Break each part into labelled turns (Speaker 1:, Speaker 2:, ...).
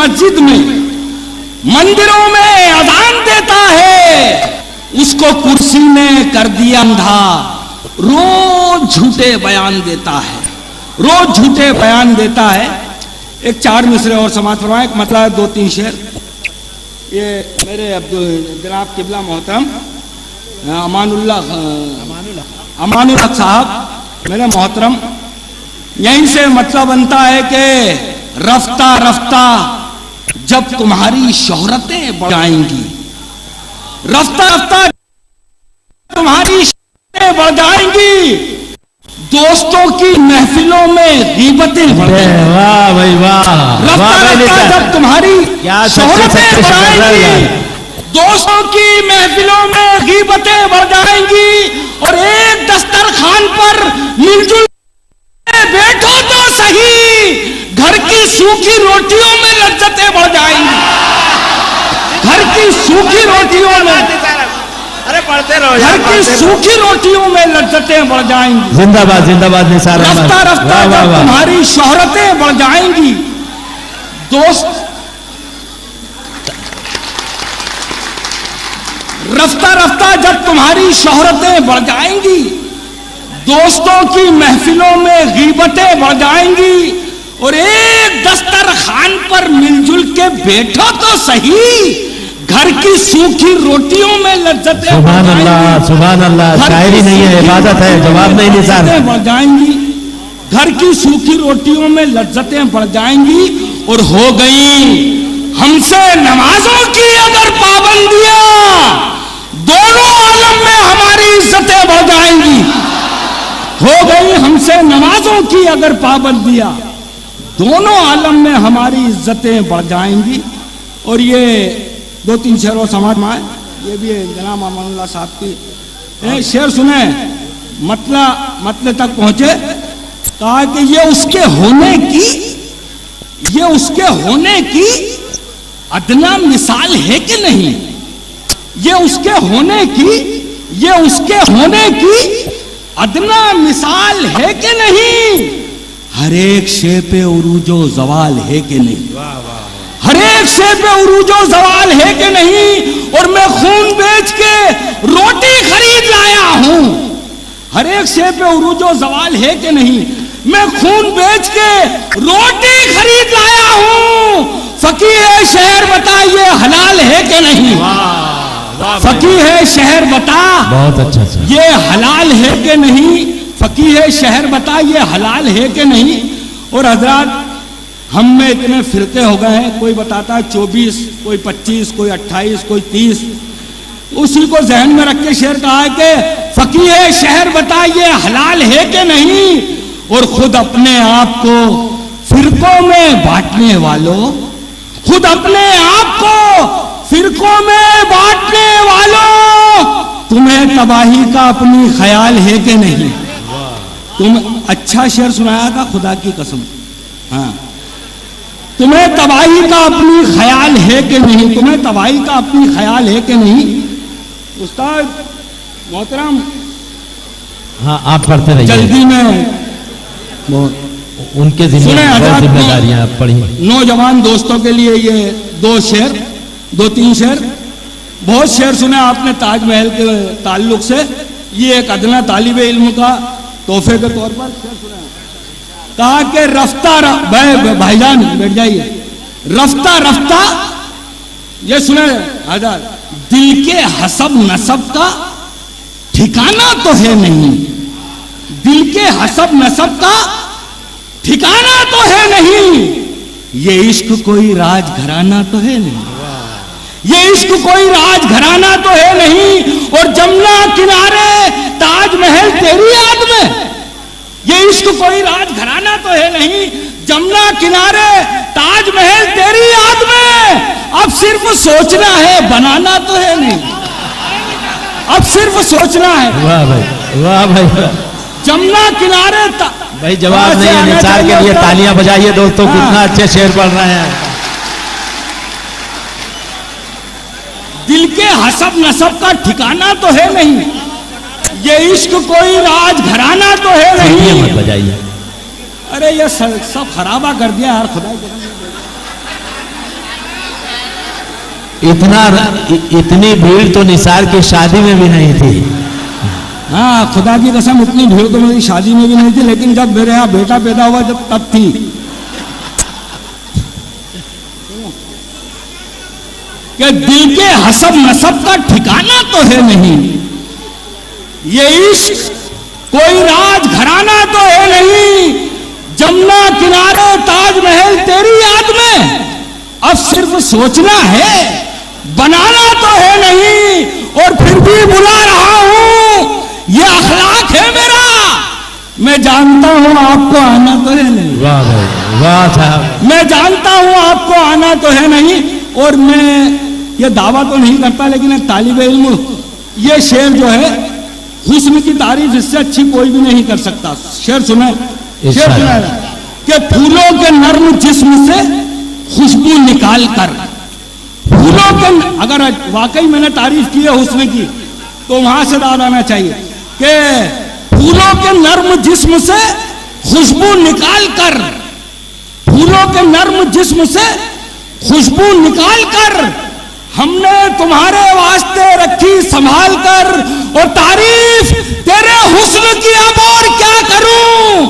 Speaker 1: मस्जिद में, मंदिरों में अजान देता है, उसको कुर्सी ने कर दिया अंधा। रोज झूठे बयान देता है, रोज झूठे बयान देता है। एक 4 मिसरे और समाज फरमाएं, एक मतलब है 2-3 शेर। ये मेरे जनाब किबला मोहतरम अमानुल्लाह साहब मेरे मोहतरम, यहीं से मतलब बनता है कि रफ्ता रफ्ता जब तुम्हारी शोहरतें बढ़ जाएंगी, रफ्ता रफ्ता तुम्हारी शोहरतें बढ़ जाएंगी, दोस्तों की महफिलों में गीबतें बढ़ जाएंगी।
Speaker 2: वाह भाई वाह,
Speaker 1: रफ्ता रफ्ता जब तुम्हारी शोहरतें बढ़ाएंगी, दोस्तों की महफिलों में गीबतें बढ़ जाएंगी, और एक दस्तरखान पर मिलजुल बैठो तो सही, घर की सूखी रोटियों में लज्जतें बढ़ जाएंगी, घर की सूखी रोटियों में,
Speaker 2: अरे पढ़ते रहो,
Speaker 1: घर की सूखी रोटियों में लज्जतें बढ़ जाएंगी।
Speaker 2: जिंदाबाद जिंदाबाद निसार अहमद।
Speaker 1: रफ्ता रफ्ता जब तुम्हारी शोहरतें बढ़ जाएंगी, दोस्त रफ्ता रफ्ता जब तुम्हारी शोहरतें बढ़ जाएंगी, दोस्तों की महफिलों में गीबतें बढ़ जाएंगी, और एक दस्तरखान पर मिलजुल के बैठो तो सही, घर की सूखी रोटियों में लज्जतें
Speaker 2: सुभान अल्लाह सुभान अल्लाह। शायरी नहीं है, इबादत है, जवाब नहीं निसार।
Speaker 1: बढ़ जाएंगी, घर की सूखी रोटियों में लज्जतें बढ़ जाएंगी, और हो गई हमसे नमाजों की अगर पाबंदियां, दोनों आलम में हमारी इज्जतें बढ़ जाएंगी। हो गई हमसे नमाजों की अगर पाबंदियां, दोनों आलम में हमारी इज्जतें बढ़ जाएंगी। और ये 2-3 शेर और समाज में, ये भी जनाब अमानुल्लाह साहब की शेर सुने, मतलब तक पहुंचे। कहा कि ये उसके होने की अदना मिसाल है कि नहीं, ये उसके होने की अदना मिसाल है कि नहीं, हर एक शे पे उरूजो जवाल है कि नहीं, हर एक शे पे उरूजो जवाल है कि नहीं, और मैं खून बेच के रोटी खरीद लाया हूं, हर एक शे पे उरूजो जवाल है कि नहीं, मैं खून बेच के रोटी खरीद लाया हूं, फकीह शहर बता ये हलाल है कि नहीं, फकीह शहर बता
Speaker 2: बहुत अच्छा
Speaker 1: ये हलाल है कि नहीं, फकीह शहर बता ये हलाल है कि नहीं। और हजरात, हम में इतने फिरके हो गए हैं, कोई बताता है 24, कोई 25, कोई 28, कोई 30, उसी को जहन में रख के शेर कहा है कि फकीह शहर बता ये हलाल है कि नहीं, और खुद अपने आप को फिरकों में बांटने वालों, खुद अपने आप को फिरकों में बांटने वालों, तुम्हें तबाही का अपनी ख्याल है कि नहीं। तुम अच्छा शेर सुनाया था, खुदा की कसम, हाँ, तुम्हें तबाही का अपनी ख्याल है कि नहीं, तुम्हें तबाही का अपनी ख्याल है कि नहीं। उस्ताद मोहतरम,
Speaker 2: हाँ आप पढ़ते रहिए,
Speaker 1: जल्दी में
Speaker 2: उनके जिम्मेदारियां पढ़ी।
Speaker 1: नौजवान दोस्तों के लिए ये 2-3 शेर, बहुत शेर सुने आपने ताजमहल के ताल्लुक से, ये एक अदना तालिबे इल्म का तोहफे के तौर पर शेर सुना। कहा कि रफ्ता भाईजान बैठ जाइए, रफ्ता रफ्ता, ये सुने हजार, दिल के हसब नसब का ठिकाना तो है नहीं, दिल के हसब नसब का ठिकाना तो है नहीं, ये इश्क कोई राजघराना तो है नहीं, ये इश्क कोई राजघराना तो है नहीं, और जमुना किनारे ताजमहल तेरी याद में, ये इश्क कोई राजघराना तो है नहीं, जमुना किनारे ताजमहल तेरी याद में, अब सिर्फ सोचना है बनाना तो है नहीं, अब सिर्फ सोचना है।
Speaker 2: वाह भाई वाह भाई,
Speaker 1: जमुना किनारे
Speaker 2: भाई जवाब नहीं है, निसार के लिए तालियां बजाइए दोस्तों, कितना अच्छे शेर पढ़ रहे हैं।
Speaker 1: दिल के हसब नसब का ठिकाना तो है नहीं, ये इश्क कोई राजघराना तो है नहीं।
Speaker 2: मत बजाइए,
Speaker 1: अरे ये सब खराबा कर दिया यार, खुदा
Speaker 2: इतनी भीड़ तो निसार की शादी में भी नहीं थी।
Speaker 1: हाँ, खुदा की कसम इतनी भीड़ तो मेरी शादी में भी नहीं थी, लेकिन जब मेरे यहाँ बेटा पैदा हुआ जब तब थी। कि दिल के हसब नसब का ठिकाना तो है नहीं, ये इश्क कोई राज घराना तो है नहीं, जमुना किनारे ताजमहल तेरी याद में अब सिर्फ सोचना है, बनाना तो है नहीं, और फिर भी बुला रहा हूं, ये अखलाक है मेरा। मैं जानता हूं आपको आना तो है नहीं।
Speaker 2: वाह भाई वाह साहब।
Speaker 1: मैं जानता हूं आपको आना तो है नहीं, और मैं ये दावा तो नहीं करता, लेकिन एक तालिब इल्म ये शेर जो है, हुस्न की तारीफ इससे अच्छी कोई भी नहीं कर सकता। शेर सुना, शेर सुना कि फूलों के नर्म जिस्म से खुशबू निकाल कर, फूलों के, अगर वाकई मैंने तारीफ की है हुस्न की तो वहां से दाद आना चाहिए कि फूलों के नर्म जिस्म से खुशबू निकाल कर, फूलों के नर्म जिस्म से खुशबू निकाल कर हमने तुम्हारे वास्ते रखी संभाल कर, और तारीफ तेरे हुस्न की अब और क्या करूं,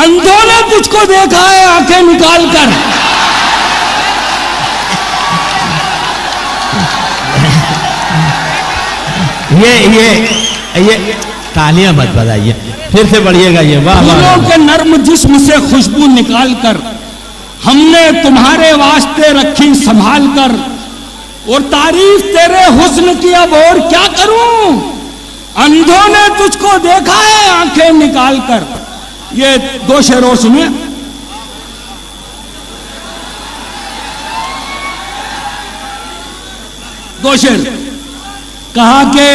Speaker 1: अंधों ने तुझको देखा है आंखें निकाल कर।
Speaker 2: ये तालियां मत बजाइए, फिर से बढ़िएगा ये। वाह वाह।
Speaker 1: फूलों के नर्म जिस्म से खुशबू निकाल कर हमने तुम्हारे वास्ते रखी संभाल कर, और तारीफ तेरे हुस्न की अब और क्या करूं, अंधों ने तुझको देखा है आंखें निकाल कर। ये दो शेर और सुने। दो शेर। कहा कि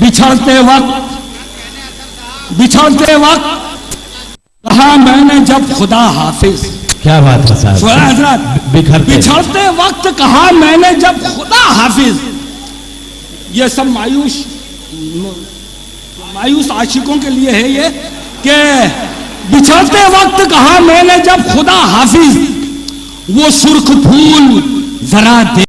Speaker 1: बिछड़ते वक्त कहा मैंने जब खुदा हाफिज।
Speaker 2: क्या बात है साहब।
Speaker 1: बिछड़ते वक्त कहा मैंने जब खुदा हाफिज। ये सब मायूस आशिकों के लिए है ये, कि बिछड़ते वक्त कहा मैंने जब खुदा हाफिज, वो सुर्ख फूल जरा दे